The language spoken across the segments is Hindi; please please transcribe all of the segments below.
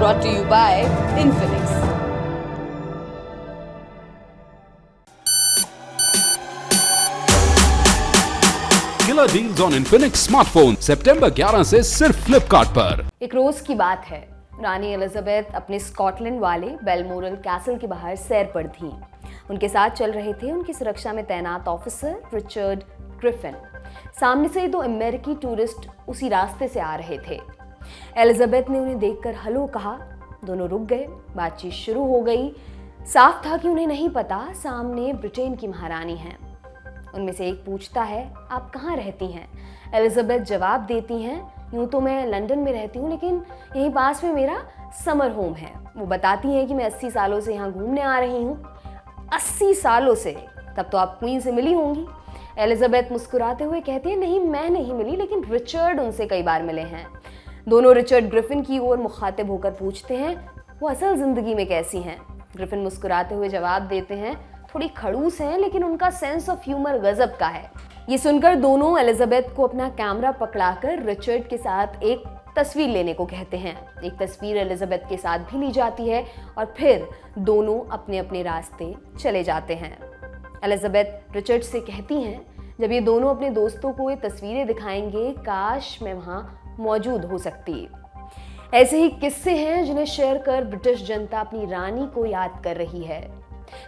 brought to you by Infinix. Killer deals on Infinix smartphone सितंबर 11 से सिर्फ फ्लिपकार्ट पर। एक रोज की बात है, रानी एलिजाबेथ अपने स्कॉटलैंड वाले बेलमोरल कैसल के बाहर सैर पर थीं। उनके साथ चल रहे थे उनकी सुरक्षा में तैनात ऑफिसर रिचर्ड ग्रिफिन। सामने से दो अमेरिकी टूरिस्ट उसी रास्ते से आ रहे थे। एलिजाबेथ ने उन्हें देखकर हेलो कहा। दोनों रुक गए, बातचीत शुरू हो गई। साफ था कि उन्हें नहीं पता सामने ब्रिटेन की महारानी हैं। उनमें से एक पूछता है, आप कहाँ रहती हैं? एलिजाबेथ जवाब देती हैं, यूँ तो मैं लंदन में रहती हूँ, लेकिन यहीं पास में मेरा समर होम है। वो बताती हैं कि मैं 80 सालों से यहाँ घूमने आ रही हूँ। 80 सालों से? तब तो आप क्वीन से मिली होंगी। एलिजाबेथ मुस्कुराते हुए कहती है, नहीं मैं नहीं मिली, लेकिन रिचर्ड उनसे कई बार मिले हैं। दोनों रिचर्ड ग्रिफिन की ओर मुखातिब होकर पूछते हैं, वो असल जिंदगी में कैसी हैं? ग्रिफिन मुस्कुराते हुए जवाब देते हैं, थोड़ी खड़ूस हैं, लेकिन उनका सेंस ऑफ ह्यूमर गजब का है। ये सुनकर दोनों एलिजाबेथ को अपना कैमरा पकड़ाकर रिचर्ड के साथ एक तस्वीर लेने को कहते हैं। एक तस्वीर एलिजाबेथ के साथ भी ली जाती है और फिर दोनों अपने अपने रास्ते चले जाते हैं। एलिजाबेथ रिचर्ड से कहती हैं, जब ये दोनों अपने दोस्तों को ये तस्वीरें दिखाएंगे, काश मैं वहाँ मौजूद हो सकती। ऐसे ही किस्से हैं जिन्हें शेयर कर ब्रिटिश जनता अपनी रानी को याद कर रही है।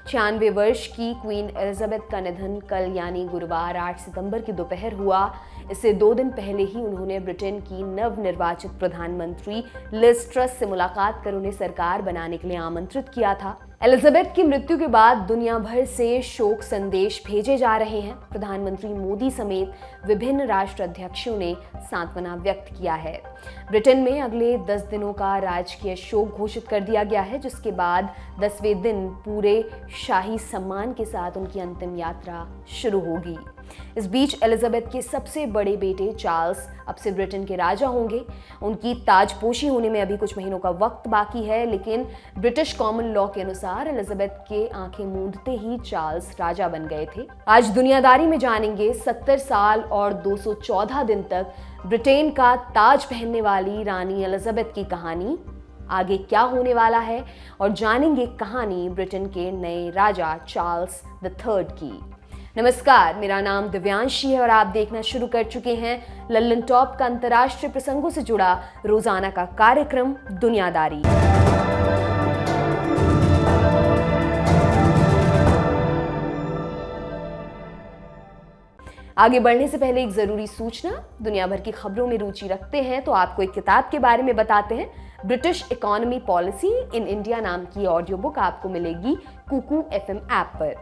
96 वर्ष की क्वीन एलिजाबेथ का निधन कल यानी गुरुवार 8 सितंबर की दोपहर हुआ। इससे 2 दिन पहले ही उन्होंने ब्रिटेन की नवनिर्वाचित प्रधानमंत्री लिज ट्रस से मुलाकात कर उन्हें सरकार बनाने के लिए आमंत्रित किया था। एलिजाबेथ की मृत्यु के बाद दुनिया भर से शोक संदेश भेजे जा रहे हैं। प्रधानमंत्री मोदी समेत विभिन्न राष्ट्र अध्यक्षों ने सांत्वना व्यक्त किया है। ब्रिटेन में अगले 10 दिनों का राजकीय शोक घोषित कर दिया गया है, जिसके बाद 10वें दिन पूरे शाही सम्मान के साथ उनकी अंतिम यात्रा शुरू होगी। इस बीच एलिजाबेथ के सबसे बड़े बेटे चार्ल्स अब से ब्रिटेन के राजा होंगे। उनकी ताजपोशी होने में अभी कुछ महीनों का वक्त बाकी है, लेकिन ब्रिटिश कॉमन लॉ के अनुसार एलिजाबेथ के आंखें मूंदते ही चार्ल्स राजा बन गए थे। आज दुनियादारी में जानेंगे 70 साल और 214 दिन तक ब्रिटेन का ताज पहनने वाली रानी एलिजाबेथ की कहानी। आगे क्या होने वाला है और जानेंगे कहानी ब्रिटेन के नए राजा चार्ल्स III की। नमस्कार, मेरा नाम दिव्यांशी है और आप देखना शुरू कर चुके हैं लल्लन टॉप का अंतर्राष्ट्रीय प्रसंगों से जुड़ा रोजाना का कार्यक्रम दुनियादारी। आगे बढ़ने से पहले एक जरूरी सूचना। दुनिया भर की खबरों में रुचि रखते हैं तो आपको एक किताब के बारे में बताते हैं। British economy policy in India नाम की ऑडियो बुक आपको मिलेगी कुकू FM ऐप पर।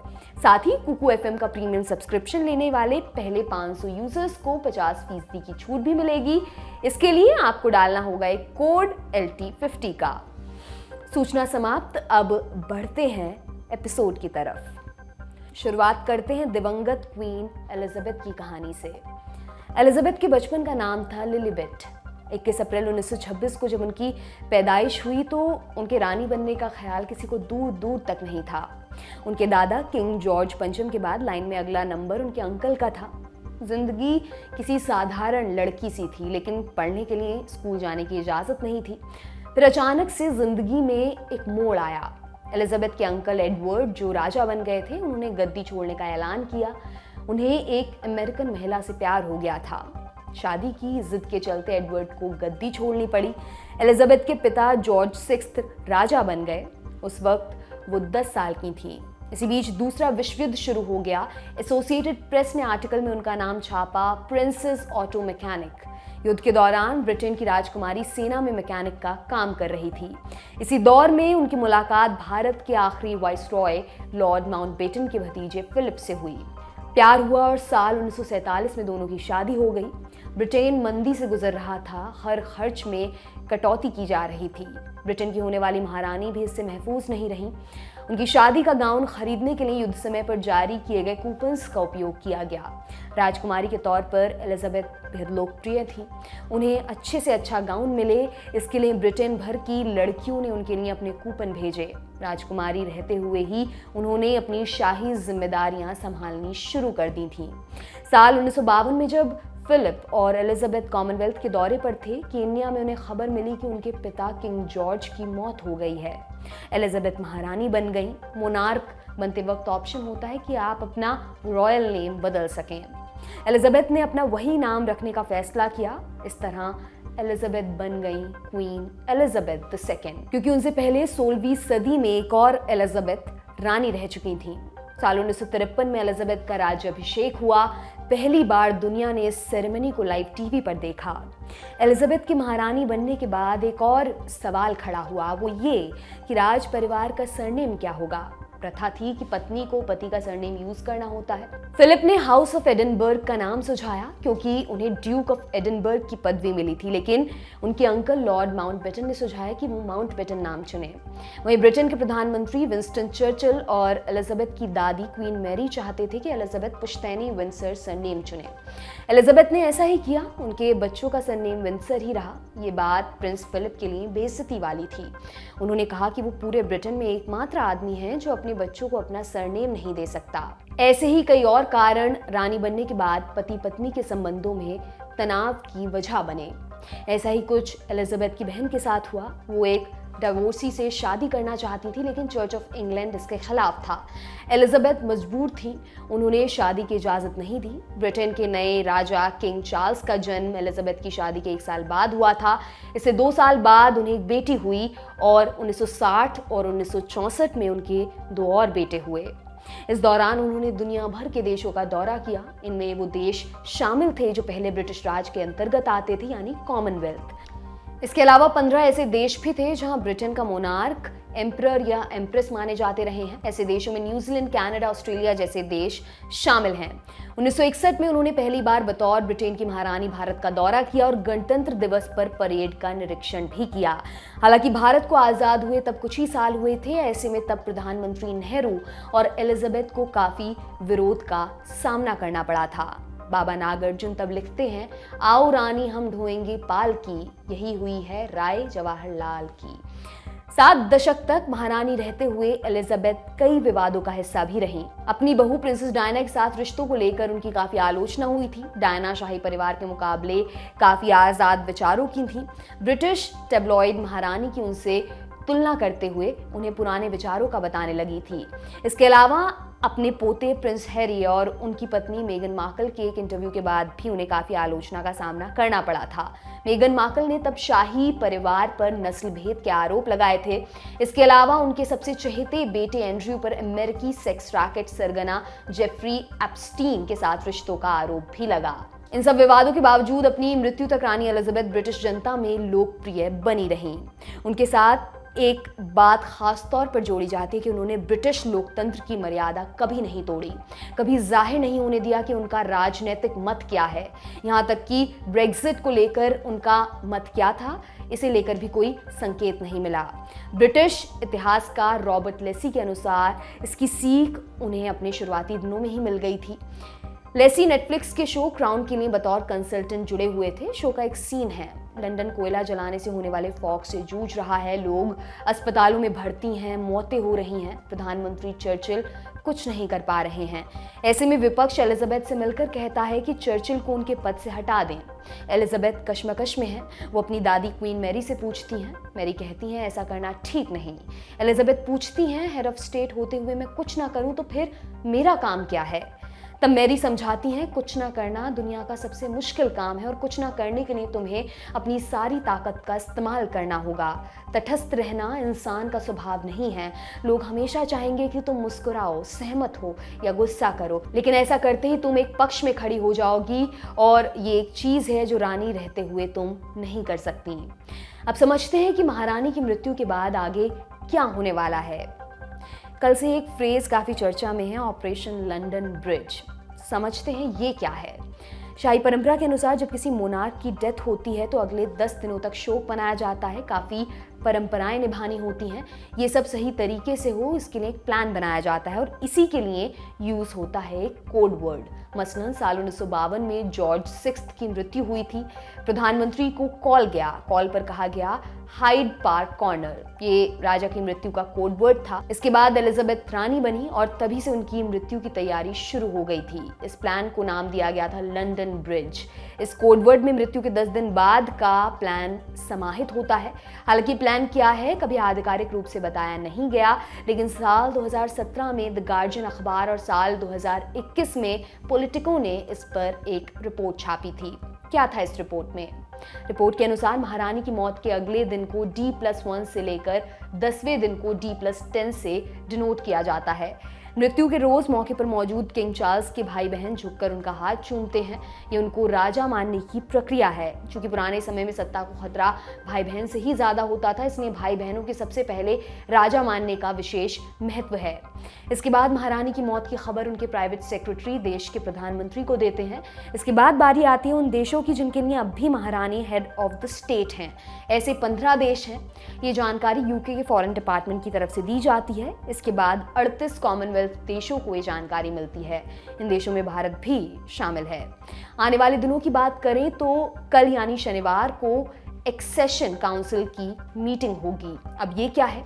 साथ ही कुकू FM का प्रीमियम सब्सक्रिप्शन लेने वाले पहले 500 यूजर्स को 50% की छूट भी मिलेगी। इसके लिए आपको डालना होगा एक कोड LT50 का। सूचना समाप्त, अब बढ़ते हैं एपिसोड की तरफ। शुरुआत करते हैं दिवंगत क्वीन एलिजाबेथ की कहानी से। एलिजाबेथ के बचपन का नाम था लिलीबेट। 21 अप्रैल 1926 को जब उनकी पैदाइश हुई तो उनके रानी बनने का ख्याल किसी को दूर दूर तक नहीं था। उनके दादा किंग जॉर्ज पंचम के बाद लाइन में अगला नंबर उनके अंकल का था। जिंदगी किसी साधारण लड़की सी थी, लेकिन पढ़ने के लिए स्कूल जाने की इजाज़त नहीं थी। फिर अचानक से जिंदगी में एक मोड़ आया। एलिजाबेथ के अंकल एडवर्ड, जो राजा बन गए थे, उन्होंने गद्दी छोड़ने का ऐलान किया। उन्हें एक अमेरिकन महिला से प्यार हो गया था। शादी की जिद के चलते एडवर्ड को गद्दी छोड़नी पड़ी। एलिजाबेथ के पिता जॉर्ज VI राजा बन गए। उस वक्त वो 10 साल की थी। इसी बीच दूसरा विश्व युद्ध शुरू हो गया। एसोसिएटेड प्रेस ने आर्टिकल में उनका नाम छापा, प्रिंसेस ऑटो मैकेनिक। युद्ध के दौरान ब्रिटेन की राजकुमारी सेना में मैकेनिक का काम कर रही थी। इसी दौर में उनकी मुलाकात भारत के आखिरी वाइसरॉय लॉर्ड माउंटबेटन के भतीजे फिलिप से हुई। प्यार हुआ और साल 1947 में दोनों की शादी हो गई। ब्रिटेन मंदी से गुजर रहा था, हर खर्च में कटौती की जा रही थी। ब्रिटेन की होने वाली महारानी भी इससे महफूज नहीं रही। उनकी शादी का गाउन खरीदने के लिए युद्ध समय पर जारी किए गए कूपन्स का उपयोग किया गया। राजकुमारी के तौर पर एलिजाबेथ बेहद लोकप्रिय थी। उन्हें अच्छे से अच्छा गाउन मिले, इसके लिए ब्रिटेन भर की लड़कियों ने उनके लिए अपने कूपन भेजे। राजकुमारी रहते हुए ही उन्होंने अपनी शाही जिम्मेदारियां संभालनी शुरू कर दी थीं। साल 1952 में जब फिलिप और एलिजाबेथ कॉमनवेल्थ के दौरे पर थे कि इंडिया में उन्हें खबर मिली कि उनके पिता किंग जॉर्ज की मौत हो गई है। एलिजाबेथ महारानी बन गई। मोनार्क बनते वक्त ऑप्शन होता है कि आप अपना रॉयल नेम बदल सकें। एलिजाबेथ ने अपना वही नाम रखने का फैसला किया। इस तरह एलिजाबेथ बन गई क्वीन एलिजाबेथ II, क्योंकि उनसे पहले 16वीं सदी में एक और एलिजाबेथ रानी रह चुकी थी। साल 1953 में एलिजाबेथ का राज्याभिषेक हुआ। पहली बार दुनिया ने इस सेरेमनी को लाइव टीवी पर देखा। एलिजाबेथ की महारानी बनने के बाद एक और सवाल खड़ा हुआ, वो ये कि राज परिवार का सरनेम क्या होगा। प्रथा थी कि पत्नी को पति का सरनेम यूज करना होता है। फिलिप ने हाउस ऑफ एडिनबर्ग का नाम सुझाया क्योंकि उन्हें ड्यूक ऑफ एडिनबर्ग की पदवी मिली थी, लेकिन उनके अंकल लॉर्ड माउंटबेटन ने सुझाया कि वो माउंटबेटन नाम चुने। वहीं ब्रिटेन के प्रधानमंत्री विंस्टन चर्चिल और एलिजाबेथ की दादी क्वीन मैरी चाहते थे कि एलिजाबेथ पुश्तैनी विंसर सरनेम चुने। एलिजाबेथ ने ऐसा ही किया। उनके बच्चों का सरनेम विंसर ही रहा। ये बात प्रिंस फिलिप के लिए बेइज्जती वाली थी। उन्होंने कहा कि वो पूरे ब्रिटेन में एकमात्र आदमी हैं जो अपने बच्चों को अपना सरनेम नहीं दे सकता। ऐसे ही कई और कारण रानी बनने के बाद पति पत्नी के संबंधों में तनाव की वजह बने। ऐसा ही कुछ एलिजाबेथ की बहन के साथ हुआ। वो एक डिवोर्सी से शादी करना चाहती थी, लेकिन चर्च ऑफ इंग्लैंड इसके खिलाफ था। एलिजाबेथ मजबूर थी। उन्होंने शादी की इजाजत नहीं दी। ब्रिटेन के नए राजा किंग चार्ल्स का जन्म एलिजाबेथ की शादी के 1 साल बाद हुआ था। इससे 2 साल बाद उन्हें एक बेटी हुई और 1960 और 1964 में उनके 2 और बेटे हुए। इस दौरान उन्होंने दुनिया भर के देशों का दौरा किया। इनमें वो देश शामिल थे जो पहले ब्रिटिश राज के अंतर्गत आते थे, यानी कॉमनवेल्थ। इसके अलावा 15 ऐसे देश भी थे जहां ब्रिटेन का मोनार्क एम्परर या एम्प्रेस माने जाते रहे हैं। ऐसे देशों में न्यूजीलैंड, कनाडा, ऑस्ट्रेलिया जैसे देश शामिल हैं। 1961 में उन्होंने पहली बार बतौर ब्रिटेन की महारानी भारत का दौरा किया और गणतंत्र दिवस पर परेड का निरीक्षण भी किया। हालांकि भारत को आजाद हुए तब कुछ ही साल हुए थे। ऐसे में तब प्रधानमंत्री नेहरू और एलिजाबेथ को काफी विरोध का सामना करना पड़ा था। बाबा नागार्जुन तब लिखते हैं, आओ रानी हम ढोएंगे पाल की, यही हुई है राय जवाहरलाल की। 7 दशक तक महारानी रहते हुए एलिजाबेथ कई विवादों का हिस्सा भी रहीं। अपनी बहू प्रिंसेस डायना के साथ रिश्तों को लेकर उनकी काफी आलोचना हुई थी। डायना शाही परिवार के मुकाबले काफी आजाद विचारों की थी। ब्रिटिश टेब्लॉइड महारानी की उनसे तुलना करते हुए उन्हें पुराने विचारों का बताने लगी थी। इसके अलावा अपने पोते प्रिंस हैरी और उनकी पत्नी मेगन मार्कल के एक इंटरव्यू के बाद भी उन्हें काफी आलोचना का सामना करना पड़ा था। मेगन मार्कल ने तब शाही परिवार पर नस्ल भेद के आरोप लगाए थे। इसके अलावा उनके सबसे चहेते बेटे एंड्रयू पर अमेरिकी सेक्स रैकेट सरगना जेफरी एप्स्टीन के साथ रिश्तों का आरोप भी लगा। इन सब विवादों के बावजूद अपनी मृत्यु तक रानी एलिजाबेथ ब्रिटिश जनता में लोकप्रिय बनी रहीं। उनके साथ एक बात खास तौर पर जोड़ी जाती है कि उन्होंने ब्रिटिश लोकतंत्र की मर्यादा कभी नहीं तोड़ी, कभी जाहिर नहीं होने दिया कि उनका राजनीतिक मत क्या है। यहाँ तक कि ब्रेग्जिट को लेकर उनका मत क्या था, इसे लेकर भी कोई संकेत नहीं मिला। ब्रिटिश इतिहासकार रॉबर्ट लेसी के अनुसार इसकी सीख उन्हें अपने शुरुआती दिनों में ही मिल गई थी। लेसी नेटफ्लिक्स के शो क्राउन के लिए बतौर कंसल्टेंट जुड़े हुए थे। शो का एक सीन है, लंदन कोयला जलाने से होने वाले फॉग से जूझ रहा है, लोग अस्पतालों में भर्ती हैं, मौतें हो रही हैं, प्रधानमंत्री चर्चिल कुछ नहीं कर पा रहे हैं। ऐसे में विपक्ष एलिजाबेथ से मिलकर कहता है कि चर्चिल को उनके पद से हटा दें। एलिजाबेथ कश्मकश में है। वो अपनी दादी क्वीन मैरी से पूछती हैं। मैरी कहती हैं ऐसा करना ठीक नहीं। एलिजाबेथ पूछती हैं हेड ऑफ स्टेट होते हुए मैं कुछ ना करूं तो फिर मेरा काम क्या है। तब मैरी समझाती हैं कुछ ना करना दुनिया का सबसे मुश्किल काम है और कुछ ना करने के लिए तुम्हें अपनी सारी ताकत का इस्तेमाल करना होगा। तटस्थ रहना इंसान का स्वभाव नहीं है। लोग हमेशा चाहेंगे कि तुम मुस्कुराओ, सहमत हो या गुस्सा करो, लेकिन ऐसा करते ही तुम एक पक्ष में खड़ी हो जाओगी और ये एक चीज़ है जो रानी रहते हुए तुम नहीं कर सकती। अब समझते हैं कि महारानी की मृत्यु के बाद आगे क्या होने वाला है। कल से एक फ्रेज काफ़ी चर्चा में है, ऑपरेशन लंदन ब्रिज। समझते हैं ये क्या है। शाही परंपरा के अनुसार जब किसी मोनार्क की डेथ होती है तो अगले 10 दिनों तक शोक मनाया जाता है। काफ़ी परंपराएं निभानी होती हैं। ये सब सही तरीके से हो इसके लिए एक प्लान बनाया जाता है और इसी के लिए यूज़ होता है एक कोड वर्ड। मसलन साल 1952 में जॉर्ज 6 की मृत्यु हुई थी। प्रधानमंत्री को कॉल गया। कॉल पर कहा गया हाइड पार्क कॉर्नर। ये राजा की मृत्यु का कोड वर्ड था। इसके बाद एलिजाबेथ रानी बनी और तभी से उनकी मृत्यु की तैयारी शुरू हो गई थी। इस प्लान को नाम दिया गया था लंदन ब्रिज। इस कोडवर्ड में मृत्यु के 10 दिन बाद का प्लान समाहित होता है। हालांकि प्लान क्या है कभी आधिकारिक रूप से बताया नहीं गया, लेकिन साल 2017 में द गार्जियन अखबार और साल 2021 में पॉलिटिको ने इस पर एक रिपोर्ट छापी थी। क्या था इस रिपोर्ट में? रिपोर्ट के अनुसार महारानी की मौत के अगले दिन को D+1 से लेकर 10वें दिन को D+10 से डिनोट किया जाता है। मृत्यु के रोज मौके पर मौजूद किंग चार्ल्स के भाई बहन झुककर उनका हाथ चूमते हैं। ये उनको राजा मानने की प्रक्रिया है। क्योंकि पुराने समय में सत्ता को खतरा भाई बहन से ही ज्यादा होता था, इसलिए भाई बहनों के सबसे पहले राजा मानने का विशेष महत्व है। इसके बाद महारानी की मौत की खबर उनके प्राइवेट सेक्रेटरी देश के प्रधानमंत्री को देते हैं। इसके बाद बारी आती है उन देशों की जिनके लिए अब भी महारानी हेड ऑफ द स्टेट हैं। ऐसे 15 देश हैं। ये जानकारी यूके के फॉरेन डिपार्टमेंट की तरफ से दी जाती है। इसके बाद 38 कॉमनवेल्थ देशों को ये जानकारी मिलती है। इन देशों में भारत भी शामिल है। आने वाले दिनों की बात करें तो कल यानी शनिवार को एक्सेशन काउंसिल की मीटिंग होगी। अब ये क्या है?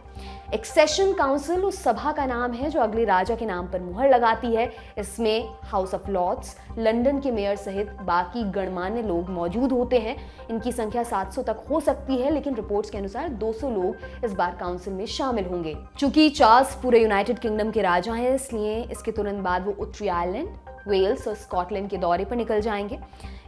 एक्सेशन काउंसिल उस सभा का नाम है जो अगले राजा के नाम पर मुहर लगाती है। इसमें हाउस ऑफ लॉर्ड्स, लंदन के मेयर सहित बाकी गणमान्य लोग मौजूद होते हैं। इनकी संख्या 700 तक हो सकती है, लेकिन रिपोर्ट्स के अनुसार 200 लोग इस बार काउंसिल में शामिल होंगे। चूंकि चार्ल्स पूरे यूनाइटेड किंगडम के राजा हैं, इसलिए इसके तुरंत बाद वो उत्तरी आयरलैंड, वेल्स और स्कॉटलैंड के दौरे पर निकल जाएंगे।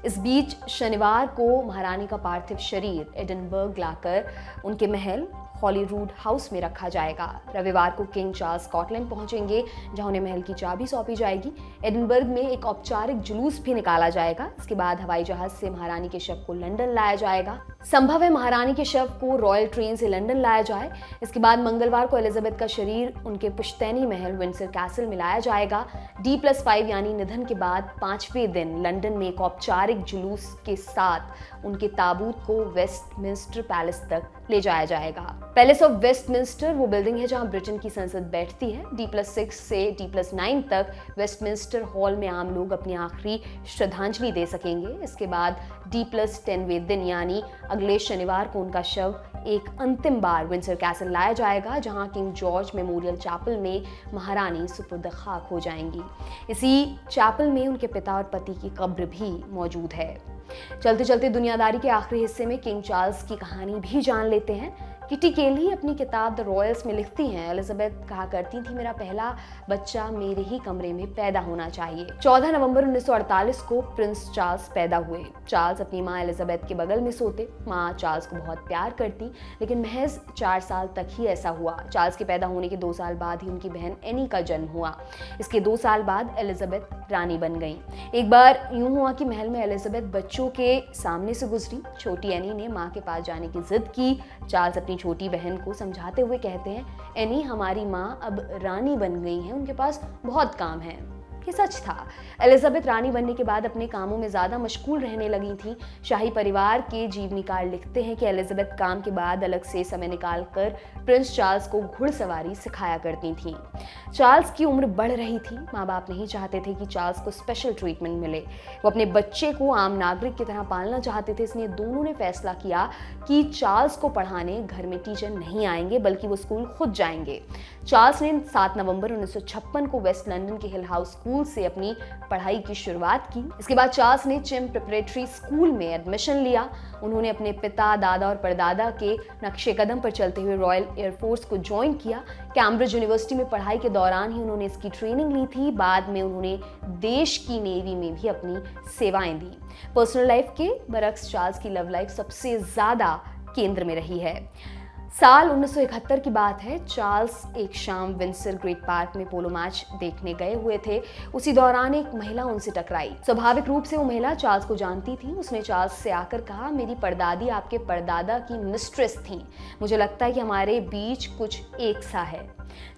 इस बीच शनिवार को महारानी का पार्थिव शरीर एडिनबर्ग लाकर उनके महल हॉलीवुड हाउस में रखा जाएगा। रविवार को किंग चार्ल्स स्कॉटलैंड पहुंचेंगे, जहां उन्हें महल की चाबी सौंपी जाएगी। एडिनबर्ग में एक औपचारिक जुलूस भी निकाला जाएगा। इसके बाद हवाई जहाज से महारानी के शव को लंदन लाया जाएगा। संभव है महारानी के शव को रॉयल ट्रेन से लंदन लाया जाए। इसके बाद मंगलवार को एलिजाबेथ का शरीर उनके पुश्तैनी महल विंडसर कैसल में लाया जाएगा। D+5 यानी निधन के बाद 5वें दिन लंदन में एक औपचारिक जुलूस के साथ उनके ताबूत को वेस्टमिंस्टर पैलेस तक ले जाया जाएगा। पैलेस ऑफ वेस्टमिंस्टर वो बिल्डिंग है जहां ब्रिटेन की संसद बैठती है। D+6 से D+9 तक वेस्टमिंस्टर हॉल में आम लोग अपनी आखिरी श्रद्धांजलि दे सकेंगे। इसके बाद D+10वें दिन यानी अगले शनिवार को उनका शव एक अंतिम बार विंडसर कैसल लाया जाएगा, जहां किंग जॉर्ज मेमोरियल चैपल में महारानी सुपुर्द खाक हो जाएंगी। इसी चैपल में उनके पिता और पति की कब्र भी मौजूद है। चलते चलते दुनियादारी के आखिरी हिस्से में किंग चार्ल्स की कहानी भी जान लेते हैं। किटी केली अपनी किताब द रॉयल्स में लिखती हैं, एलिजाबेथ कहा करती थी, मेरा पहला बच्चा मेरे ही कमरे में पैदा होना चाहिए। 14 नवंबर 1948 को प्रिंस चार्ल्स पैदा हुए। चार्ल्स अपनी माँ एलिजाबेथ के बगल में सोते। माँ चार्ल्स को बहुत प्यार करती, लेकिन महज 4 साल तक ही ऐसा हुआ। चार्ल्स के पैदा होने के 2 साल बाद ही उनकी बहन एनी का जन्म हुआ। इसके 2 साल बाद एलिजाबेथ रानी बन गई। एक बार यूं हुआ कि महल में एलिजाबेथ बच्चों के सामने से गुजरी। छोटी एनी ने माँ के पास जाने की जिद की। चार्ल्स अपनी छोटी बहन को समझाते हुए कहते हैं, एनी हमारी माँ अब रानी बन गई हैं, उनके पास बहुत काम है। ये सच था। एलिजाबेथ रानी बनने के बाद अपने कामों में ज्यादा मशगूल रहने लगी थी। शाही परिवार के जीवनीकार लिखते हैं कि एलिजाबेथ काम के बाद अलग से समय निकालकर प्रिंस चार्ल्स को घुड़सवारी सिखाया करती थीं। चार्ल्स की उम्र बढ़ रही थी। माँ बाप नहीं चाहते थे कि चार्ल्स को स्पेशल ट्रीटमेंट मिले। वो अपने बच्चे को आम नागरिक की तरह पालना चाहते थे, इसलिए दोनों ने फैसला किया कि चार्ल्स को पढ़ाने घर में टीचर नहीं आएंगे, बल्कि वो स्कूल खुद जाएंगे। चार्ल्स ने 7 नवंबर 1956 को वेस्ट लंदन के हिल हाउस स्कूल से अपनी पढ़ाई की शुरुआत की। इसके बाद चार्ल्स ने चिम प्रिपरेटरी स्कूल में एडमिशन लिया। उन्होंने अपने पिता, दादा और परदादा के नक्शे कदम पर चलते हुए रॉयल एयरफोर्स को ज्वाइन किया। कैम्ब्रिज यूनिवर्सिटी में पढ़ाई के दौरान ही उन्होंने इसकी ट्रेनिंग ली थी। बाद में उन्होंने देश की नेवी में भी अपनी सेवाएं दी। पर्सनल लाइफ के बरक्स चार्ल्स की लव लाइफ सबसे ज्यादा केंद्र में रही है। साल 1971 की बात है। चार्ल्स एक शाम विंडसर ग्रेट पार्क में पोलो मैच देखने गए हुए थे। उसी दौरान एक महिला उनसे टकराई। स्वाभाविक रूप से वो महिला चार्ल्स को जानती थी। उसने चार्ल्स से आकर कहा, मेरी परदादी आपके परदादा की मिस्ट्रेस थी। मुझे लगता है कि हमारे बीच कुछ एक सा है।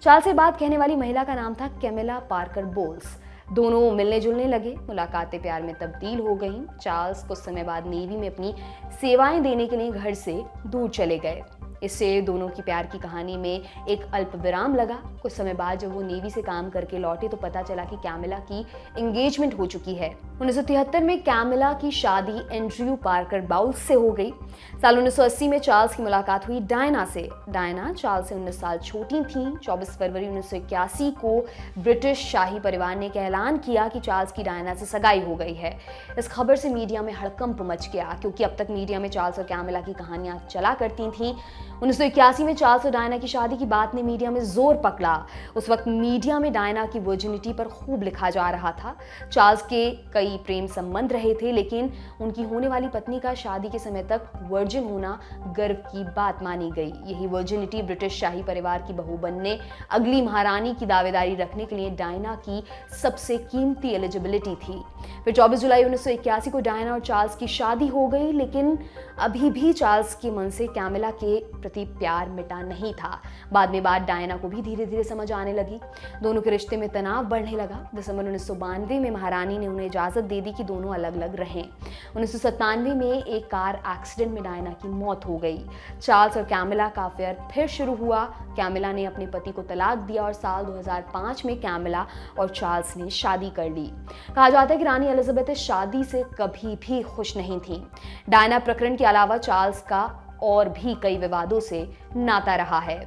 चार्ल्स से बात कहने वाली महिला का नाम था कैमिला पार्कर बोल्स। दोनों मिलने जुलने लगे। मुलाकातें प्यार में तब्दील हो गईं। चार्ल्स कुछ समय बाद नेवी में अपनी सेवाएं देने के लिए घर से दूर चले गए। इससे दोनों की प्यार की कहानी में एक अल्प विराम लगा। कुछ समय बाद जब वो नेवी से काम करके लौटे तो पता चला कि कैमिला की एंगेजमेंट हो चुकी है। 1973 में कैमिला की शादी एंड्रयू पार्कर बाउल्स से हो गई। साल 1980 में चार्ल्स की मुलाकात हुई डायना से। डायना चार्ल्स से 19 साल छोटी थीं। 24 फरवरी 1981 को ब्रिटिश शाही परिवार ने ऐलान किया कि चार्ल्स की डायना से सगाई हो गई है। इस खबर से मीडिया में हड़कंप मच गया, क्योंकि अब तक मीडिया में चार्ल्स और कैमिला की कहानियां चला करती थीं। 1981 में चार्ल्स और डायना की शादी की बात ने मीडिया में जोर पकड़ा। उस वक्त मीडिया में डायना की वर्जिनिटी पर खूब लिखा जा रहा था। चार्ल्स के कई प्रेम संबंध रहे थे, लेकिन उनकी होने वाली पत्नी का शादी के समय तक वर्जिन होना गर्व की बात मानी गई। यही वर्जिनिटी ब्रिटिश शाही परिवार की बहू बनने, अगली महारानी की दावेदारी रखने के लिए डायना की सबसे कीमती एलिजिबिलिटी थी। फिर 24 जुलाई 1981 को डायना और चार्ल्स की शादी हो गई, लेकिन अभी भी चार्ल्स के मन से कैमिला के प्रति प्यार मिटा नहीं था। बाद में बात डायना को भी धीरे धीरे समझ आने लगी। दोनों के रिश्ते में तनाव बढ़ने लगा। दिसंबर 1992 में महारानी ने उन्हें इजाजत दे दी कि दोनों अलग अलग रहें। 1997 में एक कार एक्सीडेंट में डायना की मौत हो गई। चार्ल्स और कैमिला का अफेयर फिर शुरू हुआ। कैमिला ने अपने पति को तलाक दिया और साल 2005 में कैमिला और चार्ल्स ने शादी कर ली। कहा जाता है कि रानी एलिजाबेथ इस शादी से कभी भी खुश नहीं थी। डायना प्रकरण के अलावा चार्ल्स का और भी कई विवादों से नाता रहा है।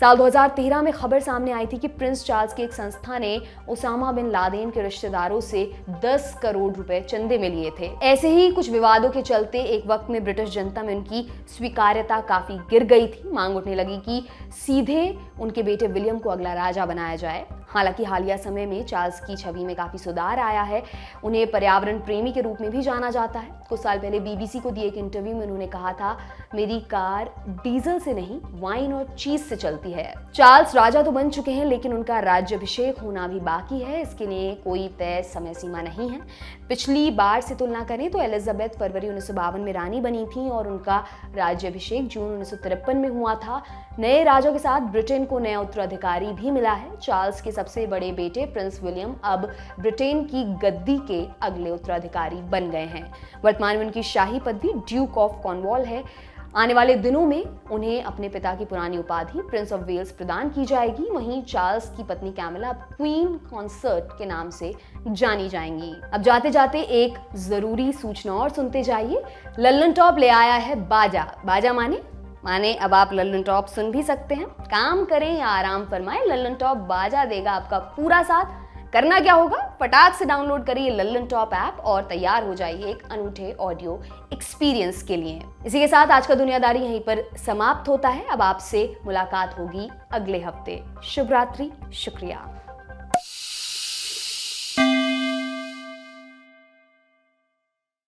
साल 2013 में खबर सामने आई थी कि प्रिंस चार्ल्स की एक संस्था ने ओसामा बिन लादेन के रिश्तेदारों से 10 करोड़ रुपए चंदे में लिए थे। ऐसे ही कुछ विवादों के चलते एक वक्त में ब्रिटिश जनता में उनकी स्वीकार्यता काफी गिर गई थी। मांग उठने लगी कि सीधे उनके बेटे विलियम को अगला राजा बनाया जाए। हालांकि हालिया समय में चार्ल्स की छवि में काफी सुधार आया है। उन्हें पर्यावरण प्रेमी के रूप में भी जाना जाता है। कुछ साल पहले बीबीसी को दिए एक इंटरव्यू में उन्होंने कहा था, मेरी कार डीजल से नहीं, वाइन और चीज से चलती है। चार्ल्स राजा तो बन चुके हैं, लेकिन उनका राज्याभिषेक होना भी बाकी है। इसके लिए कोई तय समय सीमा नहीं है। पिछली बार से तुलना करें तो एलिजाबेथ फरवरी 1952 में रानी बनी थी और उनका राज्याभिषेक जून 1953 में हुआ था। नए राजा के साथ ब्रिटेन को नया उत्तराधिकारी भी मिला है। चार्ल्स के सबसे बड़े बेटे प्रिंस विलियम अब ब्रिटेन की गद्दी के अगले उत्तराधिकारी बन गए हैं। वर्तमान में उनकी शाही पदवी ड्यूक ऑफ कॉर्नवॉल है। आने वाले दिनों में उन्हें अपने पिता की पुरानी उपाधि प्रिंस ऑफ वेल्स प्रदान की जाएगी। वहीं चार्ल्स की पत्नी कैमिला अब क्वीन कॉन्सर्ट के नाम से जानी जाएंगी। अब जाते जाते एक जरूरी सूचना और सुनते जाइए। लल्लन टॉप ले आया है बाजा। बाजा माने अब आप लल्लन टॉप सुन भी सकते हैं। काम करें या आराम फरमाएं, लल्लन टॉप बाजा देगा आपका पूरा साथ। करना क्या होगा, फटाक से डाउनलोड करिए लल्लन टॉप ऐप और तैयार हो जाइए एक अनूठे ऑडियो एक्सपीरियंस के लिए। इसी के साथ आज का दुनियादारी यहीं पर समाप्त होता है। अब आपसे मुलाकात होगी अगले हफ्ते। शुभ रात्रि, शुक्रिया।